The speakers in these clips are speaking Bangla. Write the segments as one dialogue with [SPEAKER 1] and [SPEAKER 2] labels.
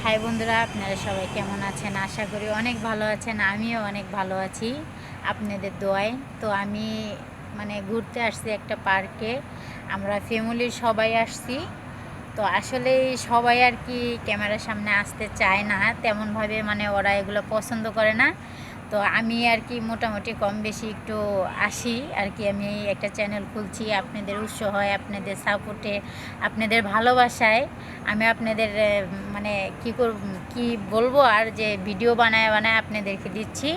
[SPEAKER 1] হাই বন্ধুরা, আপনারা সবাই কেমন আছেন? আশা করি অনেক ভালো আছেন। আমিও অনেক ভালো আছি আপনাদের দোয়ায়। তো আমি ঘুরতে আসছি একটা পার্কে। আমরা ফ্যামিলির সবাই আসছি। তো আসলে সবাই আর কি ক্যামেরার সামনে আসতে চায় না তেমনভাবে, ওরা এগুলো পছন্দ করে না। তো আমি আর কি মোটামুটি কম বেশি একটু আসি আর কি। আমি একটা চ্যানেল খুলছি আপনাদের উৎস হয়, আপনাদের সাপোর্টে, আপনাদের ভালোবাসায় আমি আপনাদের মানে কী করব, কী বলবো আর, যে ভিডিও বানায় বানায় আপনাদেরকে দিচ্ছি।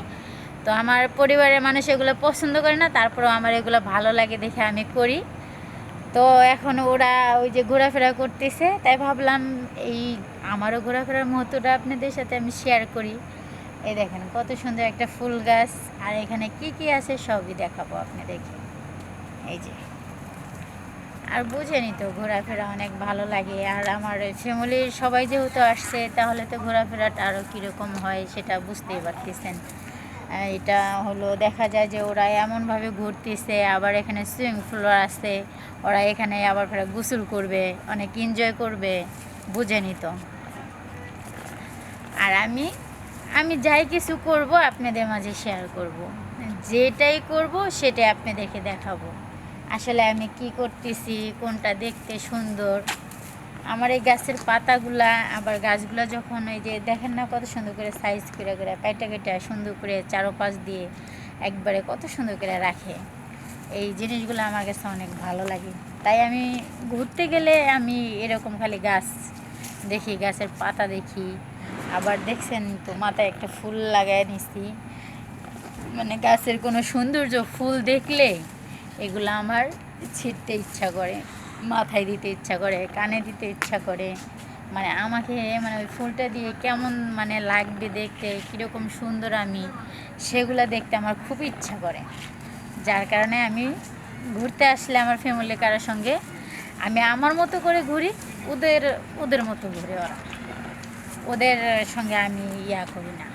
[SPEAKER 1] তো আমার পরিবারের মানুষ এগুলো পছন্দ করে না, তারপরেও আমার এগুলো ভালো লাগে দেখে আমি করি। তো এখন ওরা ওই যে ঘোরাফেরা করতেছে, তাই ভাবলাম এই আমারও ঘোরাফেরার মুহূর্তটা আপনাদের সাথে আমি শেয়ার করি। এই দেখেন কত সুন্দর একটা ফুল গাছ, আর এখানে কি কি আছে সবই দেখাবো আপনাদেরকে। এই যে, আর বুঝেনি তো ঘোরাফেরা অনেক ভালো লাগে। আর আমার ফ্যামিলির সবাই যেহেতু আসছে, তাহলে তো ঘোরাফেরাটা আরও কীরকম হয় সেটা বুঝতেই পারতেছেন। এটা হলো দেখা যায় যে ওরা এমনভাবে ঘুরতেছে, আবার এখানে সুইমিং পুল আছে, ওরা এখানে আবার ফেরা গোসল করবে, অনেক এনজয় করবে, বুঝেনি তো। আর আমি আমি যাই কিছু করব আপনাদের মাঝে শেয়ার করব, যেটাই করব সেটাই আপনাদেরকে দেখাবো। আসলে আমি কি করতেছি, কোনটা দেখতে সুন্দর, আমার এই গাছের পাতাগুলা, আবার গাছগুলা যখন ওই যে দেখেন না কত সুন্দর করে সাইজ করে করে কাইটা কাইটা সুন্দর করে চারোপাশ দিয়ে একবারে কত সুন্দর করে রাখে। এই জিনিসগুলো আমার কাছে অনেক ভালো লাগে। তাই আমি ঘুরতে গেলে আমি এরকম খালি গাছ দেখি, গাছের পাতা দেখি। আবার দেখছেন তো মাথায় একটা ফুল লাগাই নিছি, গাছের কোনো সৌন্দর্য ফুল দেখলে এগুলো আমার ছিঁড়তে ইচ্ছা করে, মাথায় দিতে ইচ্ছা করে, কানে দিতে ইচ্ছা করে। আমাকে ওই ফুলটা দিয়ে কেমন লাগবে দেখতে, কীরকম সুন্দর আমি, সেগুলো দেখতে আমার খুব ইচ্ছা করে। যার কারণে আমি ঘুরতে আসলে আমার ফ্যামিলি কারোর সঙ্গে আমি আমার মতো করে ঘুরি, ওদের ওদের মতো ঘুরে ওরা, ওদের সঙ্গে আমি করি না।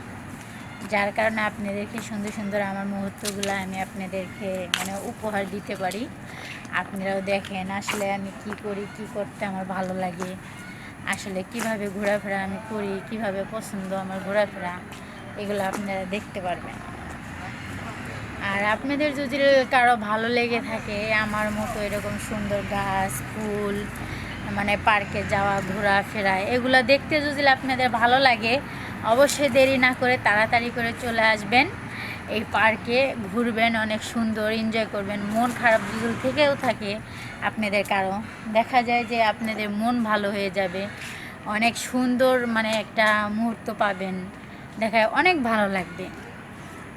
[SPEAKER 1] যার কারণে আপনাদেরকে সুন্দর সুন্দর আমার মুহূর্তগুলো আমি আপনাদেরকে উপহার দিতে পারি। আপনারাও দেখেন আসলে আমি কি করি, কি করতে আমার ভালো লাগে, আসলে কিভাবে ঘোরাফেরা আমি করি, কিভাবে পছন্দ আমার ঘোরাফেরা, এগুলো আপনারা দেখতে পারবেন। আর আপনাদের যদি কারো ভালো লেগে থাকে আমার মতো এরকম সুন্দর গাছ, ফুল, পার্কে যাওয়া, ঘোরাফেরা, এগুলো দেখতে যদি আপনাদের ভালো লাগে, অবশ্যই দেরি না করে তাড়াতাড়ি করে চলে আসবেন এই পার্কে, ঘুরবেন, অনেক সুন্দর এনজয় করবেন। মন খারাপ যদি থেকেও থাকে আপনাদের কারো, দেখা যায় যে আপনাদের মন ভালো হয়ে যাবে, অনেক সুন্দর একটা মুহূর্ত পাবেন, দেখায় অনেক ভালো লাগবে।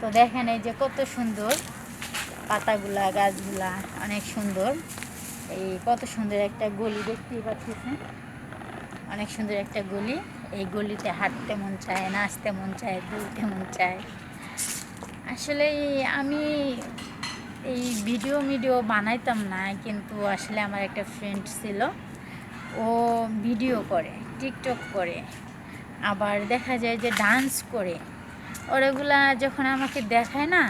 [SPEAKER 1] তো দেখেন এই যে কত সুন্দর পাতাগুলা, গাছগুলা অনেক সুন্দর। এই কত সুন্দর একটা গলি দেখতেই পাচ্ছেন, অনেক সুন্দর একটা গলি। এই গলিতে হাঁটতে মন চায়, নাচতে মন চায়, দুলতে মন চায়। আসলে আমি এই ভিডিও বানাইতাম না, কিন্তু আসলে আমার একটা ফ্রেন্ড ছিল, ও ভিডিও করে, টিকটক করে, আবার দেখা যায় যে ডান্স করে। ওগুলা যখন আমাকে দেখায় না,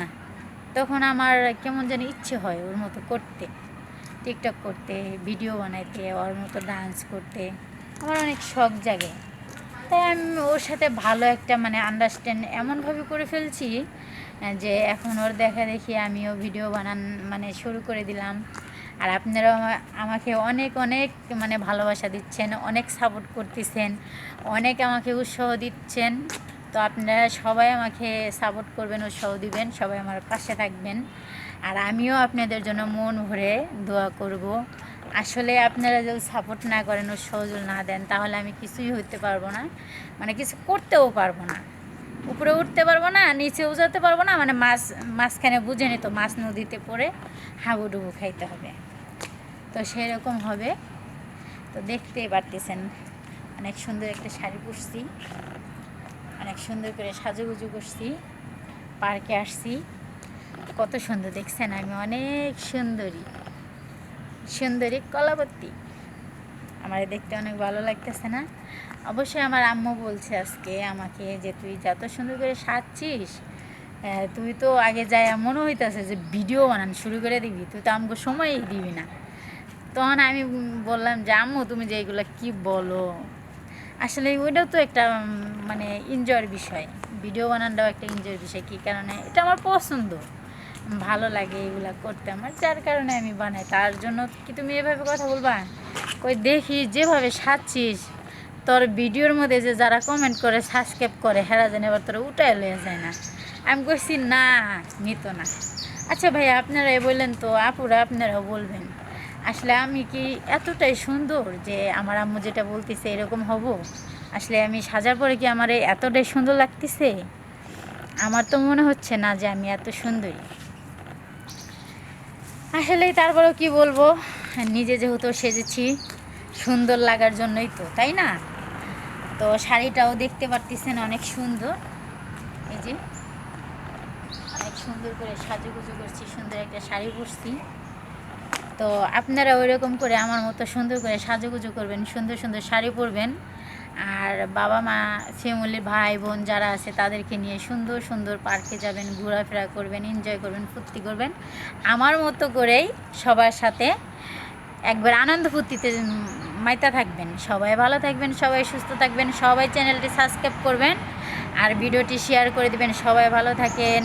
[SPEAKER 1] তখন আমার কেমন জানি ইচ্ছে হয় ওর মতো করতে, টিকটক করতে, ভিডিও বানাইতে, ওর মতো ডান্স করতে আমার অনেক শখ জাগে। তাই আমি ওর সাথে ভালো একটা আন্ডারস্ট্যান্ড এমনভাবে করে ফেলছি যে এখন ওর দেখা দেখি আমিও ভিডিও বানান শুরু করে দিলাম। আর আপনারাও আমাকে অনেক অনেক ভালোবাসা দিচ্ছেন, অনেক সাপোর্ট করতেছেন, অনেক আমাকে উৎসাহ দিচ্ছেন। তো আপনারা সবাই আমাকে সাপোর্ট করবেন, উৎসাহ দিবেন, সবাই আমার পাশে থাকবেন। আর আমিও আপনাদের জন্য মন ভরে দোয়া করব। আসলে আপনারা যদি সাপোর্ট না করেন, উৎসাহ যদি না দেন, তাহলে আমি কিছুই হইতে পারবো না, কিছু করতেও পারবো না, উপরে উঠতে পারবো না, নিচেও যেতে পারবো না, মাঝখানে বুঝে নিত মাছ নদীতে পড়ে হাবুডুবু খাইতে হবে, তো সেরকম হবে। তো দেখতেই পারতেছেন অনেক সুন্দর একটা শাড়ি পরছি, অনেক সুন্দর করে সাজুগুজু করছি, পার্কে আসছি, কত সুন্দর দেখছেন, আমি অনেক সুন্দরী কলাবতী, আমার দেখতে অনেক ভালো লাগতেছে না? অবশ্যই আমার আম্মু বলছে আজকে আমাকে যে তুই যত সুন্দর করে সাজছিস, তুই তো আগে যাই মনে হইতেছে যে ভিডিও বানান শুরু করে দিবি, তুই তো আমাকে সময়ই দিবি না। তখন আমি বললাম যে আম্মু তুমি যে এগুলো কী বলো, আসলে ওইটাও তো একটা মানে এনজয়ের বিষয়, ভিডিও বানানোটাও একটা এনজয়ের বিষয়। কী কারণে? এটা আমার পছন্দ, ভালো লাগে এগুলা করতে আমার, যার কারণে আমি বানাই। তার জন্য কি তুমি এভাবে কথা বলবা? কই দেখি যেভাবে সাজছিস তোর ভিডিওর মধ্যে যে যারা কমেন্ট করে সাবস্ক্রাইব করে হেরা জানে এবার তোরা উঠায় লয়ে যায় না। আমি কইছি না, নিত না। আচ্ছা ভাই, আপনারাই বললেন তো, আপুরা আপনারাও বলবেন, আসলে আমি কি এতটাই সুন্দর যে আমার আম্মু যেটা বলতেছে এরকম হব? আসলে আমি সাজার পরে কি আমার এতটাই সুন্দর লাগতেছে? আমার তো মনে হচ্ছে না যে আমি এত সুন্দরী। আসলে তারপরেও কি বলবো, নিজে যেহেতু সেজেছি সুন্দর লাগার জন্যই তো, তাই না? তো শাড়িটাও দেখতে পারতেছেন অনেক সুন্দর, এই যে অনেক সুন্দর করে সাজুগুজু করছি, সুন্দর একটা শাড়ি পরছি। তো আপনারা ওইরকম করে আমার মতো সুন্দর করে সাজুগুজু করবেন, সুন্দর সুন্দর শাড়ি পরবেন, আর বাবা মা ফ্যামিলি ভাই বোন যারা আছে তাদেরকে নিয়ে সুন্দর সুন্দর পার্কে যাবেন, ঘোরাফেরা করবেন, এনজয় করবেন, ফুর্তি করবেন আমার মতো করেই সবার সাথে একবার আনন্দ ফুর্তিতে মাইতা থাকবেন। সবাই ভালো থাকবেন, সবাই সুস্থ থাকবেন, সবাই চ্যানেলটি সাবস্ক্রাইব করবেন আর ভিডিওটি শেয়ার করে দিবেন। সবাই ভালো থাকেন।